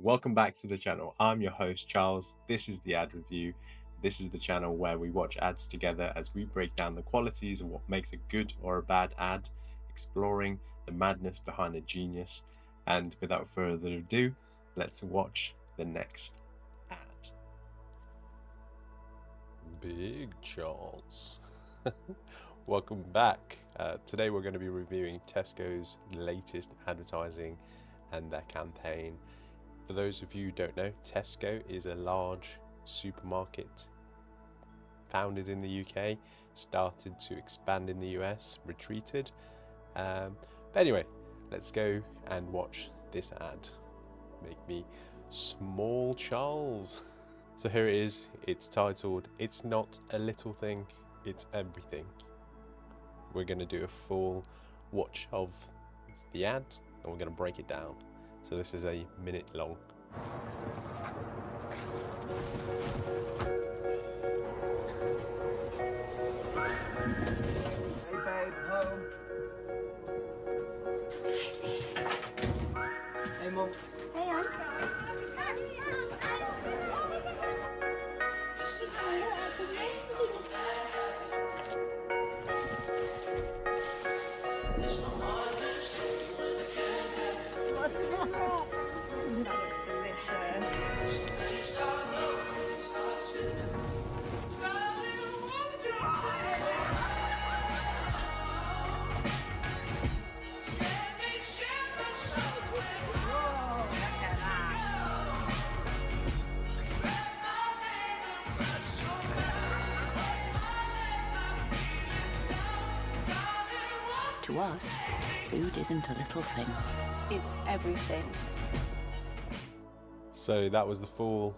Welcome back to the channel. I'm your host Charles. This is the ad review. This is the channel where we watch ads together as we break down the qualities of what makes a good or a bad ad, exploring the madness behind the genius. And without further ado, let's watch the next ad. Big Charles. Welcome back. Today we're going to be reviewing Tesco's latest advertising and their campaign. For those of you who don't know, Tesco is a large supermarket founded in the UK, started to expand in the US, retreated. But anyway, let's go and watch this ad. Make me small Charles. So here it is. It's titled, "It's not a little thing, it's everything." We're going to do a full watch of the ad and we're going to break it down. So this is a minute long. Hey babe, home. Hey Mum. Hey, I'm That looks delicious. To us, food isn't a little thing. It's everything. So that was the full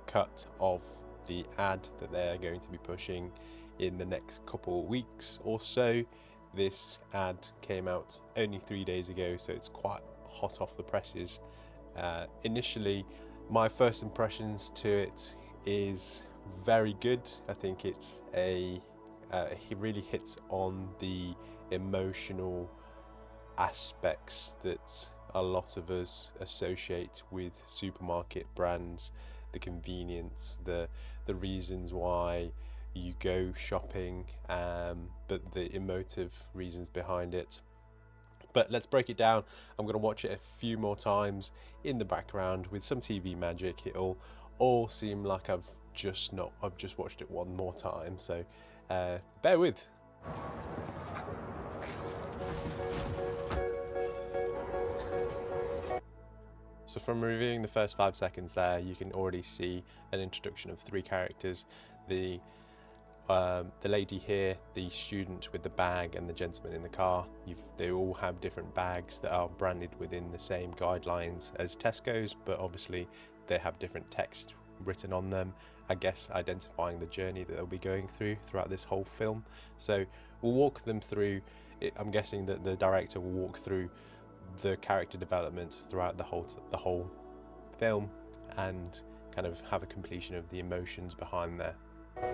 cut of the ad that they're going to be pushing in the next couple of weeks or so. This ad came out only 3 days ago, so it's quite hot off the presses. Initially, my first impressions to it is very good. I think it's he really hits on the emotional aspects that a lot of us associate with supermarket brands, the convenience, the reasons why you go shopping, but the emotive reasons behind it. But let's break it down. I'm going to watch it a few more times in the background with some TV magic. It'll all seem like I've just watched it one more time, so bear with. So from reviewing the first 5 seconds there, you can already see an introduction of 3 characters. The lady here, the student with the bag, and the gentleman in the car. They all have different bags that are branded within the same guidelines as Tesco's, but obviously they have different text written on them, I guess identifying the journey that they'll be going through throughout this whole film. So we'll walk them through it. I'm guessing that the director will walk through the character development throughout the whole film and kind of have a completion of the emotions behind there. Hey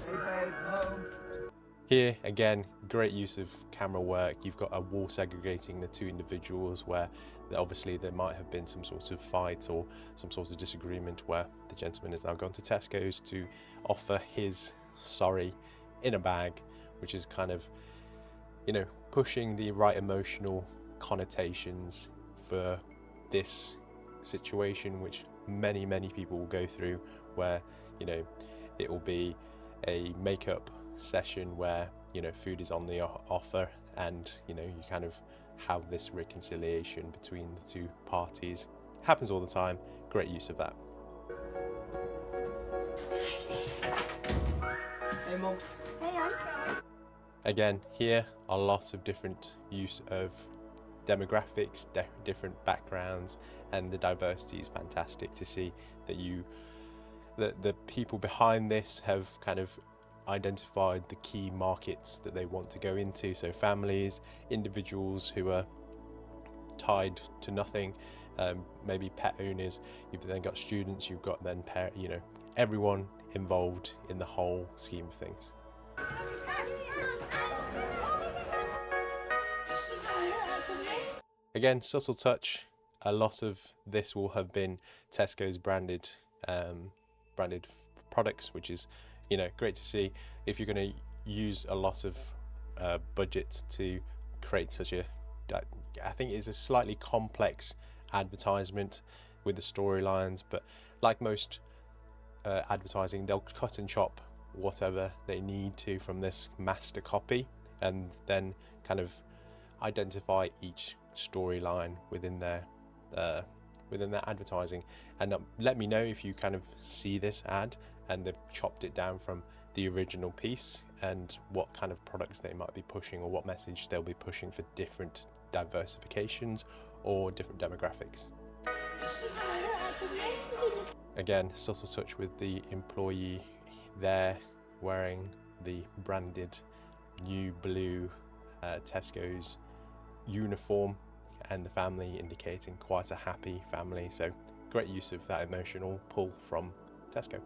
babe, home. Here again, great use of camera work. You've got a wall segregating the 2 individuals where obviously there might have been some sort of fight or some sort of disagreement where the gentleman has now gone to Tesco's to offer his sorry in a bag, which is kind of, you know, pushing the right emotional connotations for this situation, which many people will go through, where, you know, it will be a makeup session where, you know, food is on the offer and, you know, you kind of have this reconciliation between the 2 parties. Happens all the time. Great use of that. Hey Mum. Hey, I'm Again, here a lot of different use of demographics, different backgrounds, and the diversity is fantastic to see that the people behind this have kind of identified the key markets that they want to go into. So families, individuals who are tied to nothing, maybe pet owners. You've then got students. You've got then everyone involved in the whole scheme of things. Again, subtle touch. a lot of this will have been Tesco's branded products, which is, you know, great to see. If you're going to use a lot of budget to create such a, I think it's a slightly complex advertisement with the storylines, but like most advertising, they'll cut and chop whatever they need to from this master copy and then kind of identify each storyline within their advertising. And let me know if you kind of see this ad and they've chopped it down from the original piece and what kind of products they might be pushing or what message they'll be pushing for different diversifications or different demographics. Again, subtle touch with the employee there wearing the branded new blue Tesco's uniform, and the family indicating quite a happy family. So great use of that emotional pull from Tesco.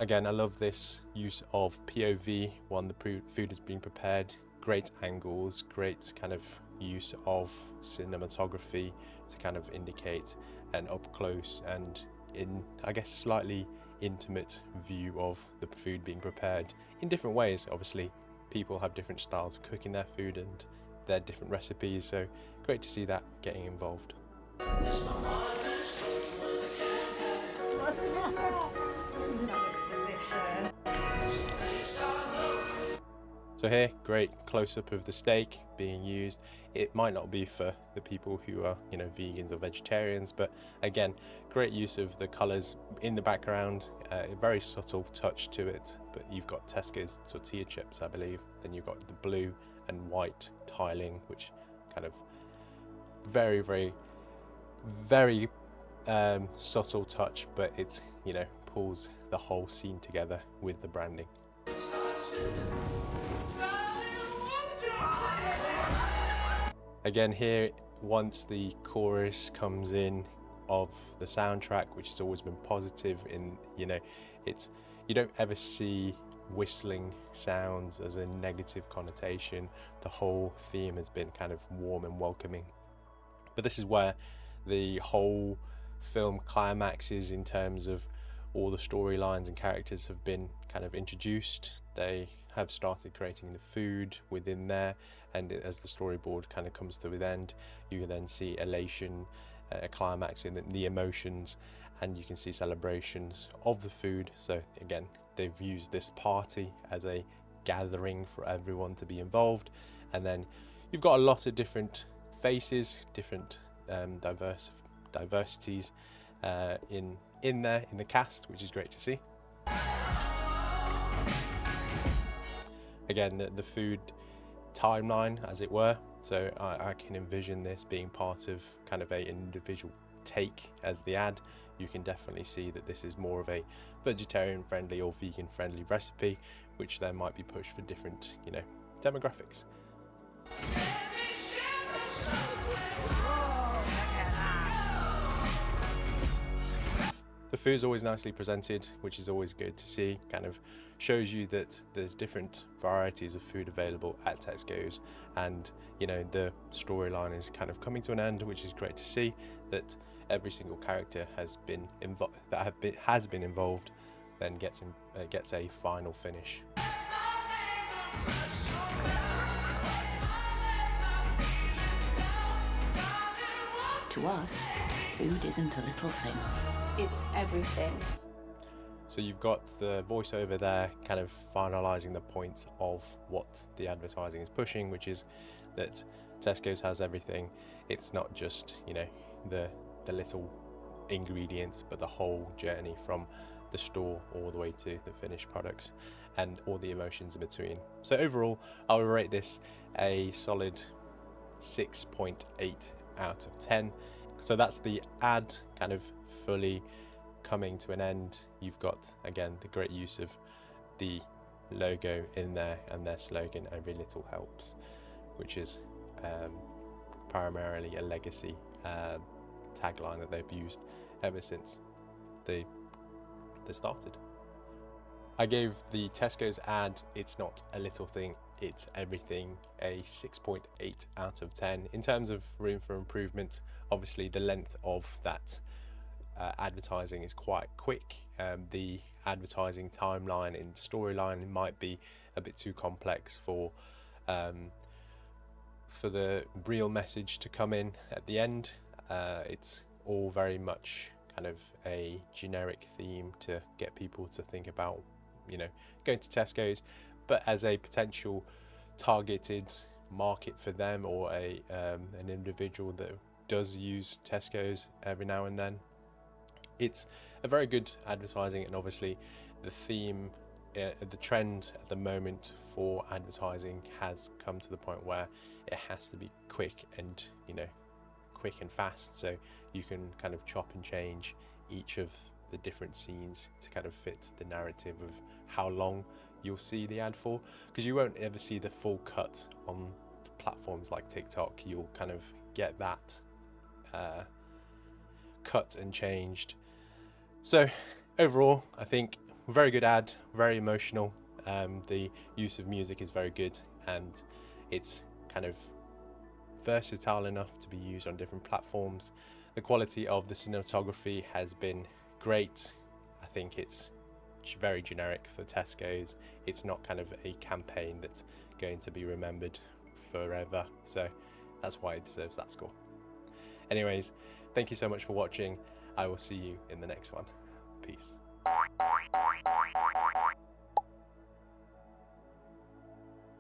Again, I love this use of POV when the food is being prepared. Great angles, great kind of use of cinematography to kind of indicate an up close and, in I guess, slightly intimate view of the food being prepared in different ways. Obviously, people have different styles of cooking their food and their different recipes, so great to see that getting involved. So here, great close-up of the steak being used. It might not be for the people who are, you know, vegans or vegetarians, but again, great use of the colours in the background, a very subtle touch to it. But you've got Tesco's tortilla chips, I believe. Then you've got the blue and white tiling, which kind of very, very, very subtle touch, but it's, you know, pulls the whole scene together with the branding. Again here, once the chorus comes in of the soundtrack, which has always been positive in, you know, it's, you don't ever see whistling sounds as a negative connotation. The whole theme has been kind of warm and welcoming. But this is where the whole film climaxes in terms of all the storylines and characters have been kind of introduced. They have started creating the food within there, and as the storyboard kind of comes to an end, you can then see elation, a climax in the emotions, and you can see celebrations of the food. So again, they've used this party as a gathering for everyone to be involved, and then you've got a lot of different faces, different diversities in there in the cast, which is great to see. Again, the food timeline, as it were, so I can envision this being part of kind of a individual take as the ad. You can definitely see that this is more of a vegetarian friendly or vegan friendly recipe, which then might be pushed for different, you know, demographics. The food's always nicely presented, which is always good to see. Kind of shows you that there's different varieties of food available at Tesco's, and, you know, the storyline is kind of coming to an end, which is great to see that every single character has been involved, then gets a final finish. To us, food isn't a little thing. It's everything. So you've got the voiceover there kind of finalising the point of what the advertising is pushing, which is that Tesco's has everything. It's not just, you know, the little ingredients, but the whole journey from the store all the way to the finished products and all the emotions in between. So overall, I would rate this a solid 6.8 out of 10. So that's the ad kind of fully coming to an end. You've got, again, the great use of the logo in there and their slogan, "Every little helps," which is primarily a legacy tagline that they've used ever since they started. I gave the Tesco's ad "It's Not a Little Thing" it's everything, a 6.8 out of 10. In terms of room for improvement, obviously the length of that advertising is quite quick. The advertising timeline and storyline might be a bit too complex for the real message to come in at the end. It's all very much kind of a generic theme to get people to think about, going to Tesco's, but as a potential targeted market for them, or an individual that does use Tesco's every now and then. It's a very good advertising, and obviously the theme, the trend at the moment for advertising has come to the point where it has to be quick and fast, so you can kind of chop and change each of the different scenes to kind of fit the narrative of how long you'll see the ad for, because you won't ever see the full cut on platforms like TikTok. You'll kind of get that cut and changed. So overall, I think very good ad, very emotional. The use of music is very good, and it's kind of versatile enough to be used on different platforms. The quality of the cinematography has been great. I think it's very generic for Tesco's. It's not kind of a campaign that's going to be remembered forever, so that's why it deserves that score. Anyways, thank you so much for watching. I will see you in the next one. Peace.